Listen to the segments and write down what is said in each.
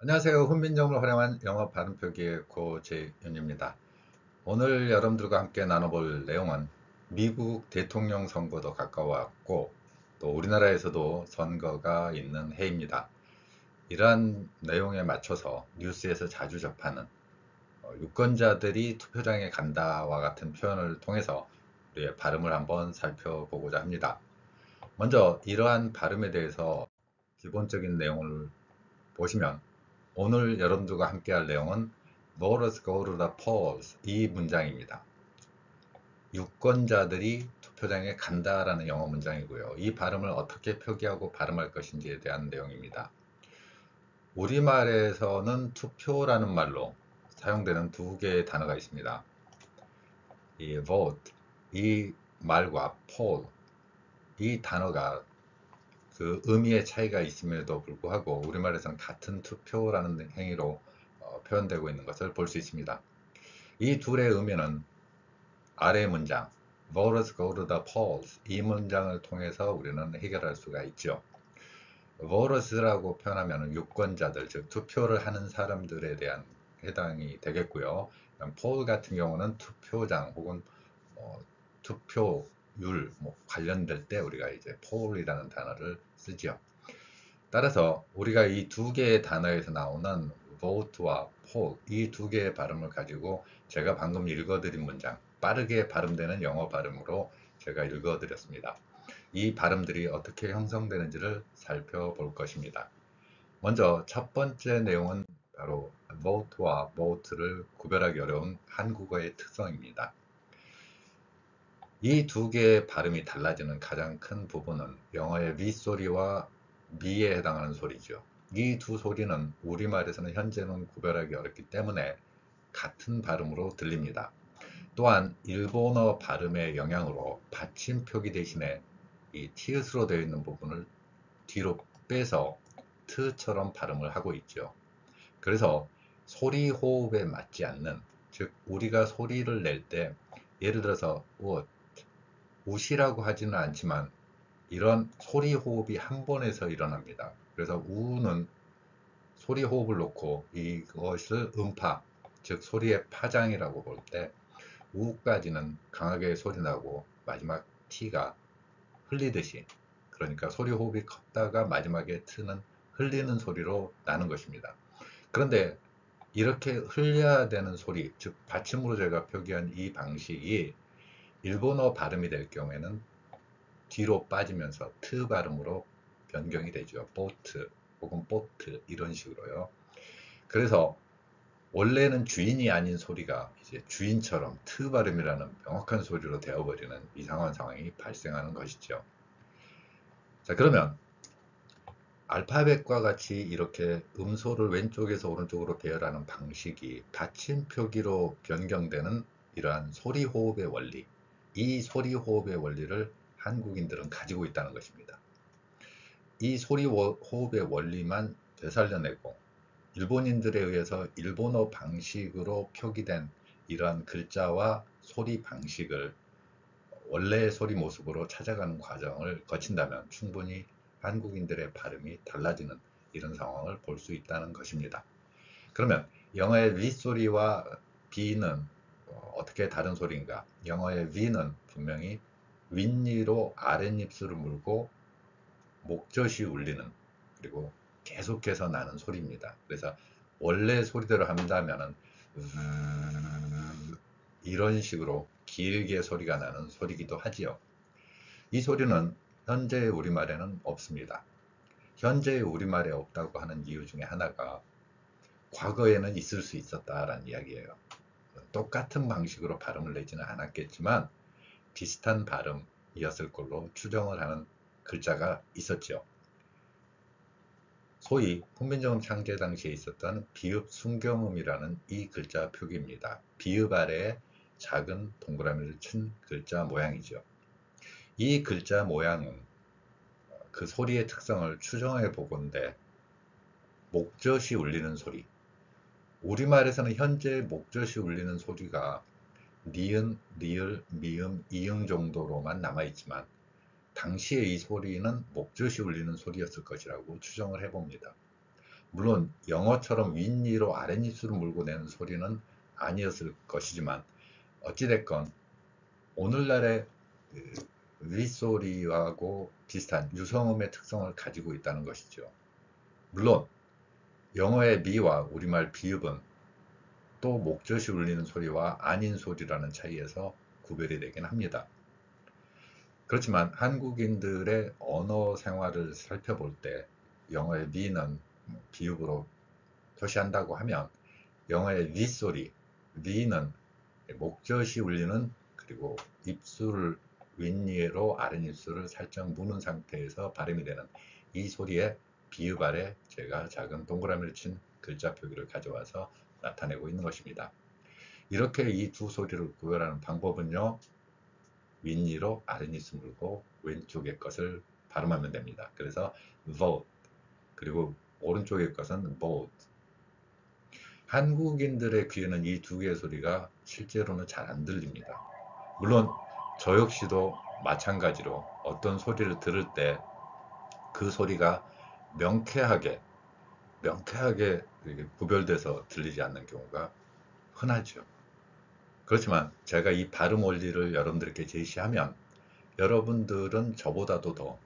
안녕하세요. 훈민정음을 활용한 영어 발음 표기의 고재윤입니다. 오늘 여러분들과 함께 나눠볼 내용은 미국 대통령 선거도 가까워왔고 또 우리나라에서도 선거가 있는 해입니다. 이러한 내용에 맞춰서 뉴스에서 자주 접하는 유권자들이 투표장에 간다와 같은 표현을 통해서 우리의 발음을 한번 살펴보고자 합니다. 먼저 이러한 발음에 대해서 기본적인 내용을 보시면 오늘 여러분들과 함께 할 내용은 Voters go to the polls 이 문장입니다. 유권자들이 투표장에 간다라는 영어 문장이고요. 이 발음을 어떻게 표기하고 발음할 것인지에 대한 내용입니다. 우리말에서는 투표라는 말로 사용되는 두 개의 단어가 있습니다. 이 vote, 이 말과 poll, 이 단어가 그 의미의 차이가 있음에도 불구하고 우리말에서는 같은 투표라는 행위로 표현되고 있는 것을 볼 수 있습니다. 이 둘의 의미는 아래 문장 Voters go to the polls 이 문장을 통해서 우리는 해결할 수가 있죠. Voters라고 표현하면 유권자들, 즉 투표를 하는 사람들에 대한 해당이 되겠고요. poll 같은 경우는 투표장 혹은 투표율 관련될 때 우리가 이제 poll이라는 단어를 쓰죠. 따라서 우리가 이 두 개의 단어에서 나오는 vote와 poll 이 두 개의 발음을 가지고 제가 방금 읽어드린 문장 빠르게 발음되는 영어 발음으로 제가 읽어드렸습니다. 이 발음들이 어떻게 형성되는지를 살펴볼 것입니다. 먼저 첫 번째 내용은 바로 vote와 vote를 구별하기 어려운 한국어의 특성입니다. 이 두 개의 발음이 달라지는 가장 큰 부분은 영어의 윗소리와 미에 해당하는 소리죠. 이 두 소리는 우리말에서는 현재는 구별하기 어렵기 때문에 같은 발음으로 들립니다. 또한 일본어 발음의 영향으로 받침 표기 대신에 이 티읕으로 되어 있는 부분을 뒤로 빼서 트처럼 발음을 하고 있죠. 그래서 소리 호흡에 맞지 않는, 즉 우리가 소리를 낼 때 예를 들어서 우시라고 하지는 않지만 이런 소리 호흡이 한 번에서 일어납니다. 그래서 우는 소리 호흡을 놓고 이것을 음파, 즉 소리의 파장이라고 볼 때 우까지는 강하게 소리 나고 마지막 T가 흘리듯이, 그러니까 소리 호흡이 컸다가 마지막에 T는 흘리는 소리로 나는 것입니다. 그런데 이렇게 흘려야 되는 소리, 즉 받침으로 제가 표기한 이 방식이 일본어 발음이 될 경우에는 뒤로 빠지면서 트 발음으로 변경이 되죠. 보트 혹은 보트 이런 식으로요. 그래서 원래는 주인이 아닌 소리가 이제 주인처럼 트 발음이라는 명확한 소리로 되어버리는 이상한 상황이 발생하는 것이죠. 자, 그러면 알파벳과 같이 이렇게 음소를 왼쪽에서 오른쪽으로 배열하는 방식이 받침 표기로 변경되는 이러한 소리 호흡의 원리, 이 소리 호흡의 원리를 한국인들은 가지고 있다는 것입니다. 이 소리 호흡의 원리만 되살려내고 일본인들에 의해서 일본어 방식으로 표기된 이러한 글자와 소리 방식을 원래의 소리 모습으로 찾아가는 과정을 거친다면 충분히 한국인들의 발음이 달라지는 이런 상황을 볼 수 있다는 것입니다. 그러면 영어의 윗소리와 B는 어떻게 다른 소리인가? 영어의 V는 분명히 윗니로 아랫입술을 물고 목젖이 울리는, 그리고 계속해서 나는 소리입니다. 그래서 원래 소리대로 한다면은 이런 식으로 길게 소리가 나는 소리기도 하지요. 이 소리는 현재의 우리말에는 없습니다. 현재의 우리말에 없다고 하는 이유 중에 하나가 과거에는 있을 수 있었다라는 이야기예요. 똑같은 방식으로 발음을 내지는 않았겠지만 비슷한 발음이었을 걸로 추정을 하는 글자가 있었죠. 소위 훈민정음 창제 당시에 있었던 비읍 순경음이라는 이 글자 표기입니다. 비읍 아래에 작은 동그라미를 친 글자 모양이죠. 이 글자 모양은 그 소리의 특성을 추정해 보건대 목젖이 울리는 소리, 우리말에서는 현재 목젖이 울리는 소리가 니은, 리을, 미음, 이응 정도로만 남아있지만 당시에 이 소리는 목젖이 울리는 소리였을 것이라고 추정을 해봅니다. 물론 영어처럼 윗니로 아랫입술을 물고 내는 소리는 아니었을 것이지만 어찌됐건 오늘날의 그 윗소리하고 비슷한 유성음의 특성을 가지고 있다는 것이죠. 물론 영어의 미와 우리말 비읍은 또 목젖이 울리는 소리와 아닌 소리라는 차이에서 구별이 되긴 합니다. 그렇지만 한국인들의 언어 생활을 살펴볼 때 영어의 미는 비읍으로 표시한다고 하면 영어의 윗소리, 위는 목젖이 울리는, 그리고 입술을 윗니로 아랫입술을 살짝 무는 상태에서 발음이 되는 이 소리의 비읍 아래 제가 작은 동그라미를 친 글자 표기를 가져와서 나타내고 있는 것입니다. 이렇게 이 두 소리를 구별하는 방법은요, 윗니로 아랫입술 물고 왼쪽의 것을 발음하면 됩니다. 그래서 vote, 그리고 오른쪽의 것은 vote. 한국인들의 귀에는 이 두 개의 소리가 실제로는 잘 안 들립니다. 물론 저 역시도 마찬가지로 어떤 소리를 들을 때 그 소리가 명쾌하게 구별돼서 들리지 않는 경우가 흔하죠. 그렇지만 제가 이 발음 원리를 여러분들께 제시하면 여러분들은 저보다도 더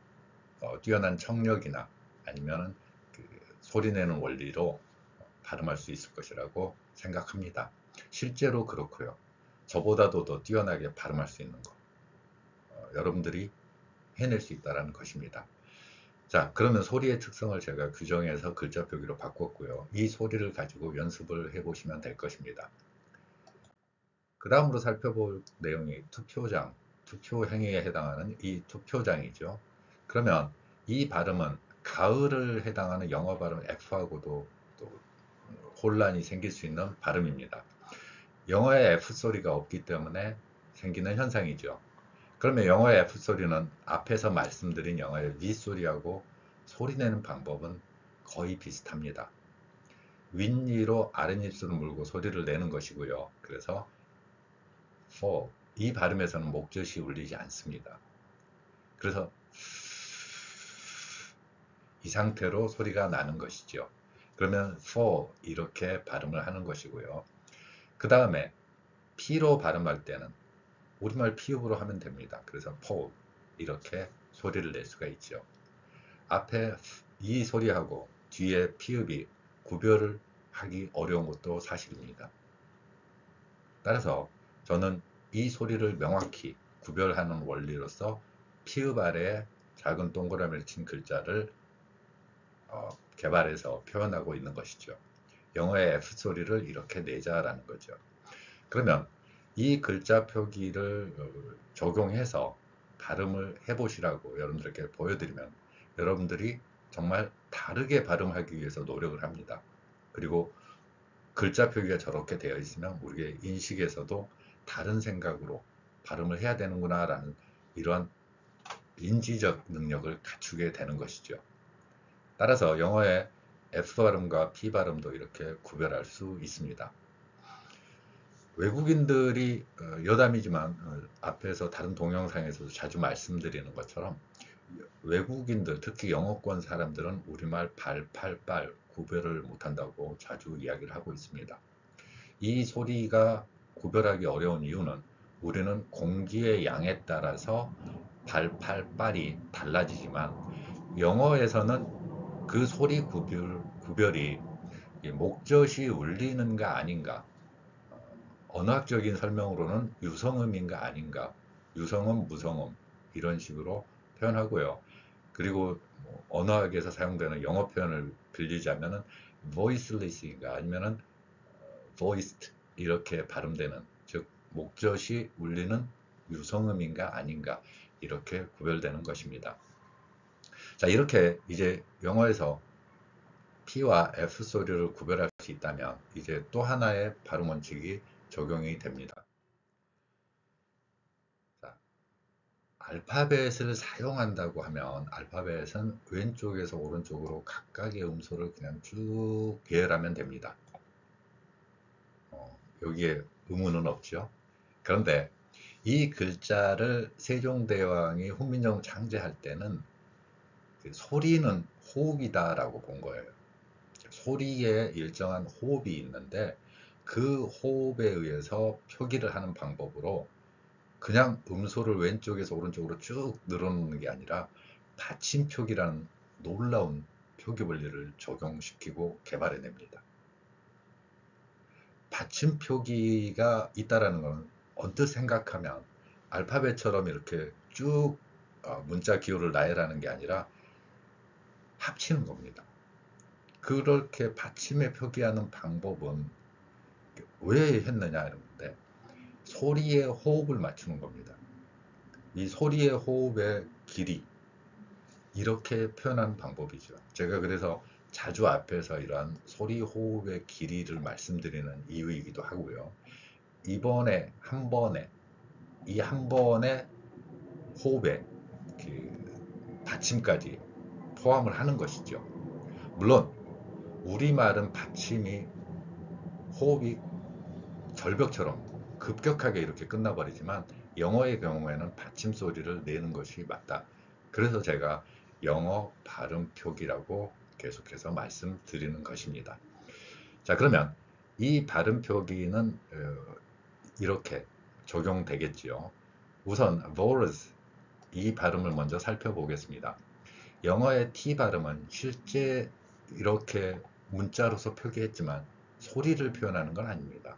뛰어난 청력이나 아니면 그 소리 내는 원리로 발음할 수 있을 것이라고 생각합니다. 실제로 그렇고요. 저보다도 더 뛰어나게 발음할 수 있는 것, 여러분들이 해낼 수 있다는 것입니다. 자, 그러면 소리의 특성을 제가 규정해서 글자 표기로 바꿨고요. 이 소리를 가지고 연습을 해보시면 될 것입니다. 그 다음으로 살펴볼 내용이 투표장, 투표 행위에 해당하는 이 투표장이죠. 그러면 이 발음은 가을을 해당하는 영어 발음 F하고도 또 혼란이 생길 수 있는 발음입니다. 영어에 F 소리가 없기 때문에 생기는 현상이죠. 그러면 영어의 F 소리는 앞에서 말씀드린 영어의 V 소리하고 소리내는 방법은 거의 비슷합니다. 윗니로 아랫입술을 물고 소리를 내는 것이고요. 그래서 for, 이 발음에서는 목젖이 울리지 않습니다. 그래서 이 상태로 소리가 나는 것이죠. 그러면 for 이렇게 발음을 하는 것이고요. 그 다음에 P로 발음할 때는 우리말 피읍으로 하면 됩니다. 그래서 fall 이렇게 소리를 낼 수가 있죠. 앞에 이 소리하고 뒤에 피읍이 구별을 하기 어려운 것도 사실입니다. 따라서 저는 이 소리를 명확히 구별하는 원리로서 피읍 아래에 작은 동그라미를 친 글자를 개발해서 표현하고 있는 것이죠. 영어의 F 소리를 이렇게 내자라는 거죠. 그러면 이 글자 표기를 적용해서 발음을 해보시라고 여러분들에게 보여드리면 여러분들이 정말 다르게 발음하기 위해서 노력을 합니다. 그리고 글자 표기가 저렇게 되어 있으면 우리의 인식에서도 다른 생각으로 발음을 해야 되는구나 라는 이러한 인지적 능력을 갖추게 되는 것이죠. 따라서 영어의 F 발음과 P 발음도 이렇게 구별할 수 있습니다. 외국인들이 여담이지만 앞에서 다른 동영상에서도 자주 말씀드리는 것처럼 외국인들, 특히 영어권 사람들은 우리말 발, 팔, 빨 구별을 못한다고 자주 이야기를 하고 있습니다. 이 소리가 구별하기 어려운 이유는 우리는 공기의 양에 따라서 발, 팔, 빨이 달라지지만 영어에서는 그 소리 구별이 목젖이 울리는가 아닌가, 언어학적인 설명으로는 유성음인가 아닌가, 유성음, 무성음 이런 식으로 표현하고요. 그리고 언어학에서 사용되는 영어 표현을 빌리자면은 voiceless인가 아니면은 voiced 이렇게 발음되는, 즉 목젖이 울리는 유성음인가 아닌가 이렇게 구별되는 것입니다. 자, 이렇게 이제 영어에서 P와 F 소리를 구별할 수 있다면 이제 또 하나의 발음 원칙이 적용이 됩니다. 자, 알파벳을 사용한다고 하면 알파벳은 왼쪽에서 오른쪽으로 각각의 음소를 그냥 쭉 계열하면 됩니다. 여기에 의문은 없죠. 그런데 이 글자를 세종대왕이 훈민정음 창제할 때는 그 소리는 호흡이다라고 본 거예요. 소리에 일정한 호흡이 있는데 그 호흡에 의해서 표기를 하는 방법으로 그냥 음소를 왼쪽에서 오른쪽으로 쭉 늘어놓는 게 아니라 받침 표기라는 놀라운 표기 원리를 적용시키고 개발해냅니다. 받침 표기가 있다라는 건 언뜻 생각하면 알파벳처럼 이렇게 쭉 문자 기호를 나열하는 게 아니라 합치는 겁니다. 그렇게 받침에 표기하는 방법은 왜 했느냐 이런데 소리의 호흡을 맞추는 겁니다. 이 소리의 호흡의 길이 이렇게 표현하는 방법이죠. 제가 그래서 자주 앞에서 이러한 소리 호흡의 길이를 말씀드리는 이유이기도 하고요. 이번에 한 번에 이 한 번의 호흡에 그 받침까지 포함을 하는 것이죠. 물론 우리말은 받침이 호흡이 절벽처럼 급격하게 이렇게 끝나버리지만 영어의 경우에는 받침 소리를 내는 것이 맞다. 그래서 제가 영어 발음 표기라고 계속해서 말씀드리는 것입니다. 자, 그러면 이 발음 표기는 이렇게 적용되겠지요. 우선 vowels 이 발음을 먼저 살펴보겠습니다. 영어의 T 발음은 실제 이렇게 문자로서 표기했지만 소리를 표현하는 건 아닙니다.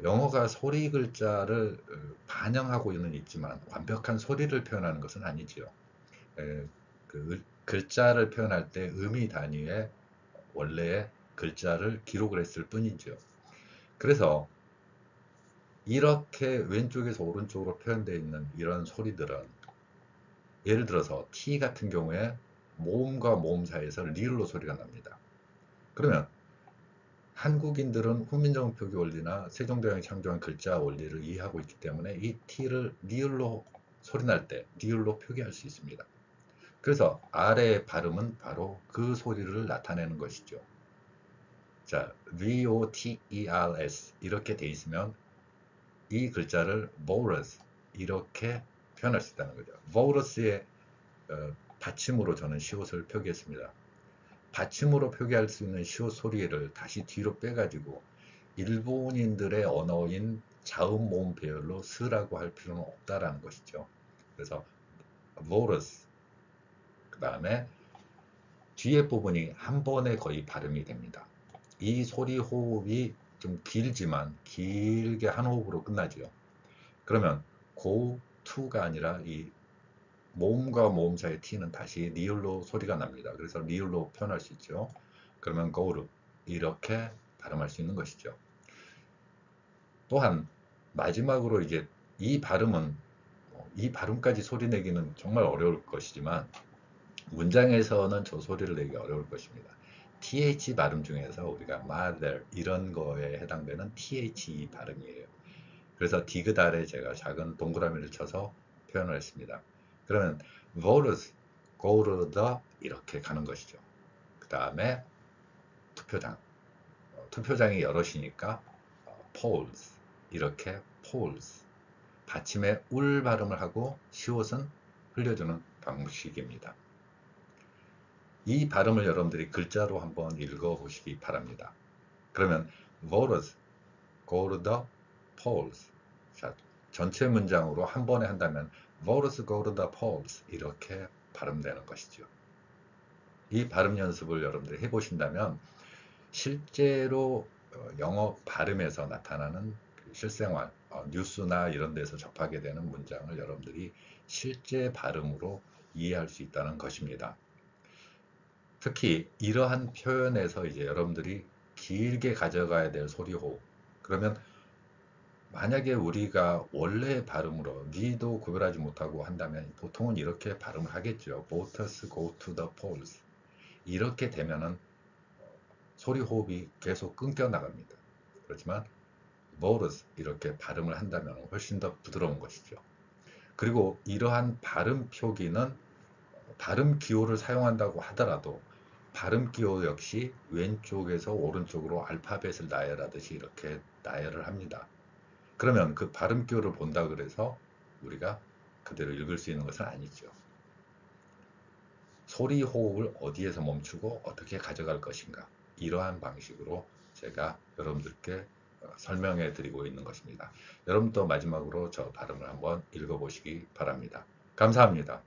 영어가 소리 글자를 반영하고는 있지만 완벽한 소리를 표현하는 것은 아니지요. 그 글자를 표현할 때 의미 단위의 원래의 글자를 기록을 했을 뿐이죠. 그래서 이렇게 왼쪽에서 오른쪽으로 표현되어 있는 이런 소리들은 예를 들어서 T 같은 경우에 모음과 모음 사이에서 리을로 소리가 납니다. 그러면 한국인들은 훈민정음 표기 원리나 세종대왕이 창조한 글자 원리를 이해하고 있기 때문에 이 T를 리을로 소리 날 때 리을로 표기할 수 있습니다. 그래서 아래의 발음은 바로 그 소리를 나타내는 것이죠. 자, VOTERS 이렇게 돼 있으면 이 글자를 vowels 이렇게 표현할 수 있다는 거죠. vowels의 받침으로 저는 시옷을 표기했습니다. 받침으로 표기할 수 있는 시옷 소리를 다시 뒤로 빼가지고 일본인들의 언어인 자음 모음 배열로 쓰라고 할 필요는 없다라는 것이죠. 그래서 vowels 그 다음에 뒤에 부분이 한 번에 거의 발음이 됩니다. 이 소리 호흡이 좀 길지만 길게 한 호흡으로 끝나지요. 그러면 go to가 아니라 이 모음과 모음 사이의 t는 다시 리을로 소리가 납니다. 그래서 리을로 표현할 수 있죠. 그러면 go로 이렇게 발음할 수 있는 것이죠. 또한 마지막으로 이제 이 발음은 이 발음까지 소리 내기는 정말 어려울 것이지만 문장에서는 저 소리를 내기 어려울 것입니다. TH 발음 중에서 우리가 mother 이런 거에 해당되는 THE 발음이에요. 그래서 디귿 아래 제가 작은 동그라미를 쳐서 표현을 했습니다. 그러면 voters go to the 이렇게 가는 것이죠. 그 다음에 투표장 투표장이 여럿이니까 polls 이렇게 polls 받침에 울 발음을 하고 시옷은 흘려주는 방식입니다. 이 발음을 여러분들이 글자로 한번 읽어보시기 바랍니다. 그러면 voters go to the polls. 자, 전체 문장으로 한 번에 한다면 voters go to the polls 이렇게 발음되는 것이죠. 이 발음 연습을 여러분들이 해보신다면 실제로 영어 발음에서 나타나는 실생활, 뉴스나 이런 데서 접하게 되는 문장을 여러분들이 실제 발음으로 이해할 수 있다는 것입니다. 특히 이러한 표현에서 이제 여러분들이 길게 가져가야 될 소리호흡. 그러면 만약에 우리가 원래 발음으로 니도 구별하지 못하고 한다면 보통은 이렇게 발음을 하겠죠. Voters go to the polls. 이렇게 되면은 소리 호흡이 계속 끊겨 나갑니다. 그렇지만 voters 이렇게 발음을 한다면 훨씬 더 부드러운 것이죠. 그리고 이러한 발음 표기는 발음 기호를 사용한다고 하더라도 발음 기호 역시 왼쪽에서 오른쪽으로 알파벳을 나열하듯이 이렇게 나열을 합니다. 그러면 그 발음 기호를 본다 그래서 우리가 그대로 읽을 수 있는 것은 아니죠. 소리 호흡을 어디에서 멈추고 어떻게 가져갈 것인가, 이러한 방식으로 제가 여러분들께 설명해 드리고 있는 것입니다. 여러분도 마지막으로 저 발음을 한번 읽어보시기 바랍니다. 감사합니다.